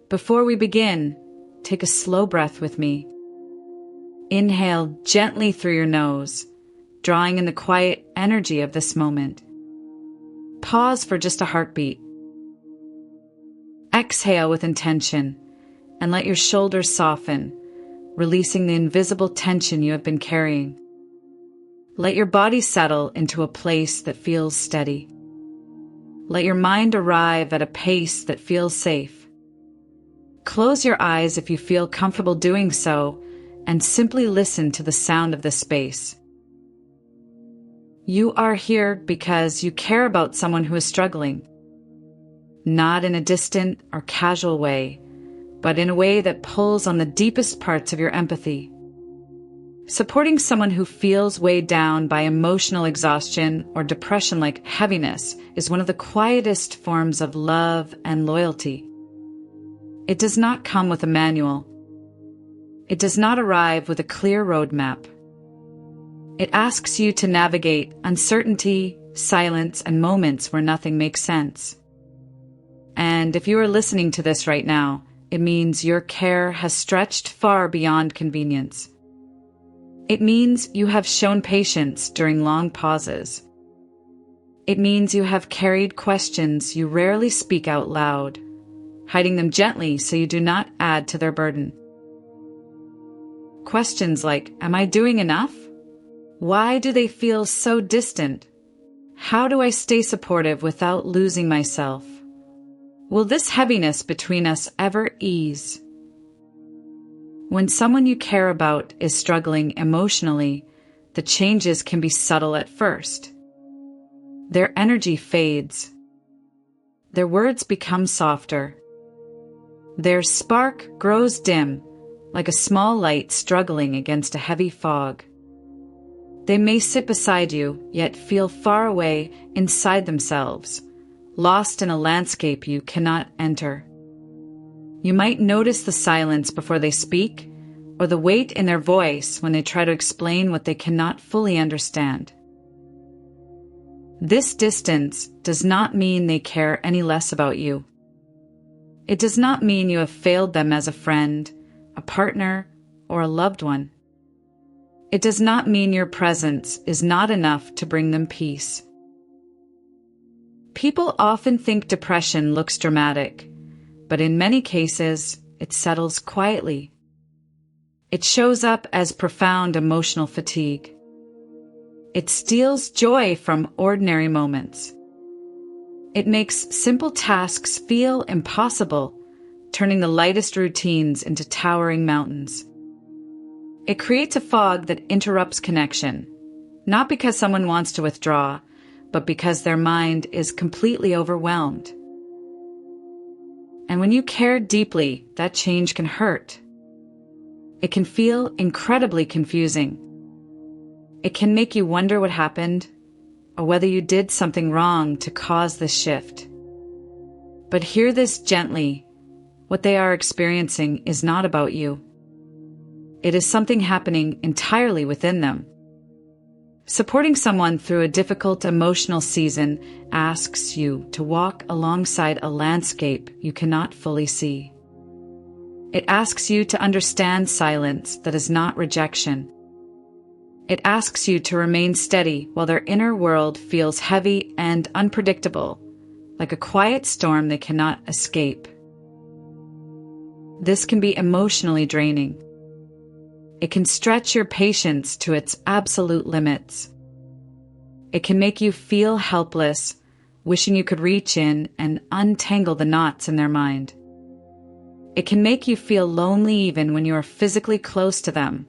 Before we begin, take a slow breath with me. Inhale gently through your nose, drawing in the quiet energy of this moment. Pause for just a heartbeat. Exhale with intention and let your shoulders soften, releasing the invisible tension you have been carrying. Let your body settle into a place that feels steady. Let your mind arrive at a pace that feels safe. Close your eyes if you feel comfortable doing so, and simply listen to the sound of this space. You are here because you care about someone who is struggling. Not in a distant or casual way, but in a way that pulls on the deepest parts of your empathy. Supporting someone who feels weighed down by emotional exhaustion or depression like heaviness is one of the quietest forms of love and loyalty. It does not come with a manual. It does not arrive with a clear roadmap. It asks you to navigate uncertainty, silence, and moments where nothing makes sense. And if you are listening to this right now, it means your care has stretched far beyond convenience. It means you have shown patience during long pauses. It means you have carried questions you rarely speak out loud, hiding them gently so you do not add to their burden. Questions like, am I doing enough? Why do they feel so distant? How do I stay supportive without losing myself? Will this heaviness between us ever ease? When someone you care about is struggling emotionally, the changes can be subtle at first. Their energy fades. Their words become softer. Their spark grows dim, like a small light struggling against a heavy fog. They may sit beside you, yet feel far away inside themselves, lost in a landscape you cannot enter. You might notice the silence before they speak, or the weight in their voice when they try to explain what they cannot fully understand. This distance does not mean they care any less about you. It does not mean you have failed them as a friend, a partner, or a loved one. It does not mean your presence is not enough to bring them peace. People often think depression looks dramatic, but in many cases, it settles quietly. It shows up as profound emotional fatigue. It steals joy from ordinary moments. It makes simple tasks feel impossible, turning the lightest routines into towering mountains. It creates a fog that interrupts connection, not because someone wants to withdraw, but because their mind is completely overwhelmed. And when you care deeply, that change can hurt. It can feel incredibly confusing. It can make you wonder what happened, or whether you did something wrong to cause this shift. But hear this gently. What they are experiencing is not about you. It is something happening entirely within them. Supporting someone through a difficult emotional season asks you to walk alongside a landscape you cannot fully see. It asks you to understand silence that is not rejection. It asks you to remain steady while their inner world feels heavy and unpredictable, like a quiet storm they cannot escape. This can be emotionally draining. It can stretch your patience to its absolute limits. It can make you feel helpless, wishing you could reach in and untangle the knots in their mind. It can make you feel lonely even when you are physically close to them,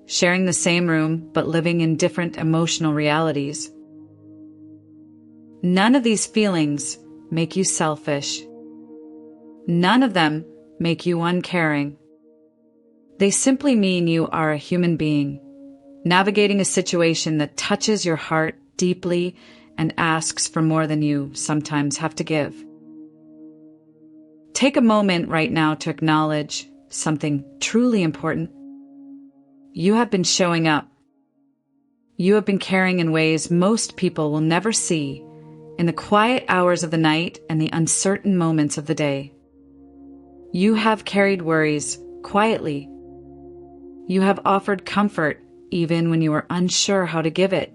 sharing the same room but living in different emotional realities. None of these feelings make you selfish. None of them make you uncaring. They simply mean you are a human being, navigating a situation that touches your heart deeply and asks for more than you sometimes have to give. Take a moment right now to acknowledge something truly important. You have been showing up. You have been caring in ways most people will never see, in the quiet hours of the night and the uncertain moments of the day. You have carried worries quietly. You have offered comfort even when you were unsure how to give it,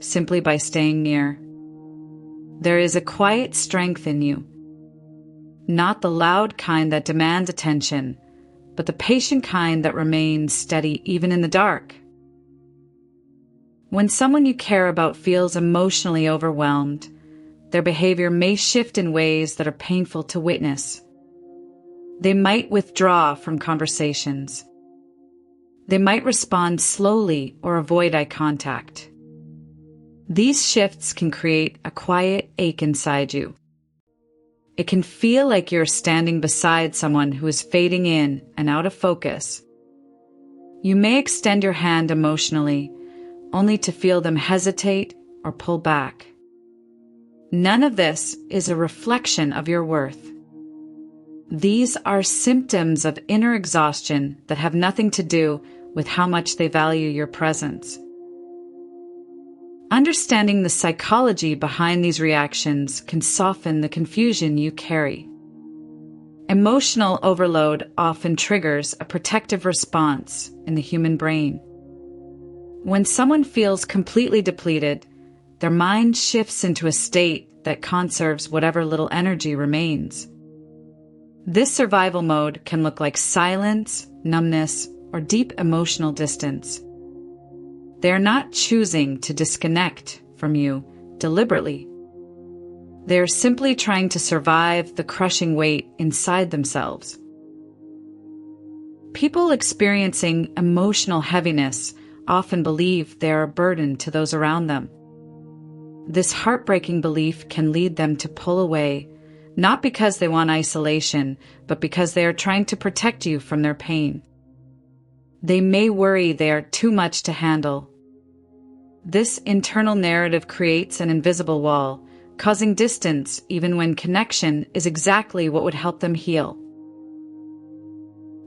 simply by staying near. There is a quiet strength in you, not the loud kind that demands attention, but the patient kind that remains steady even in the dark. When someone you care about feels emotionally overwhelmed, their behavior may shift in ways that are painful to witness. They might withdraw from conversations. They might respond slowly or avoid eye contact. These shifts can create a quiet ache inside you. It can feel like you're standing beside someone who is fading in and out of focus. You may extend your hand emotionally, only to feel them hesitate or pull back. None of this is a reflection of your worth. These are symptoms of inner exhaustion that have nothing to do with how much they value your presence. Understanding the psychology behind these reactions can soften the confusion you carry. Emotional overload often triggers a protective response in the human brain. When someone feels completely depleted, their mind shifts into a state that conserves whatever little energy remains. This survival mode can look like silence, numbness, or deep emotional distance. They are not choosing to disconnect from you deliberately. They are simply trying to survive the crushing weight inside themselves. People experiencing emotional heaviness often believe they are a burden to those around them. This heartbreaking belief can lead them to pull away, not because they want isolation, but because they are trying to protect you from their pain. They may worry they are too much to handle. This internal narrative creates an invisible wall, causing distance even when connection is exactly what would help them heal.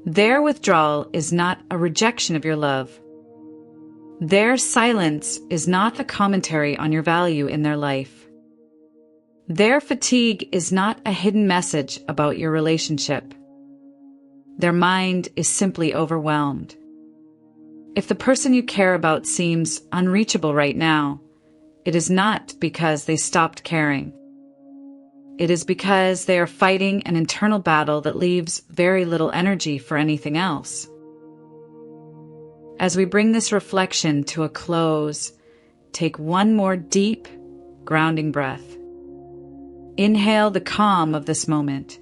Their withdrawal is not a rejection of your love. Their silence is not a commentary on your value in their life. Their fatigue is not a hidden message about your relationship. Their mind is simply overwhelmed. If the person you care about seems unreachable right now, it is not because they stopped caring. It is because they are fighting an internal battle that leaves very little energy for anything else. As we bring this reflection to a close, take one more deep, grounding breath. Inhale the calm of this moment.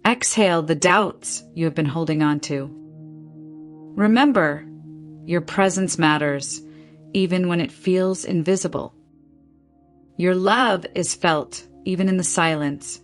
Exhale the doubts you have been holding on to. Remember, your presence matters, even when it feels invisible. Your love is felt, even in the silence.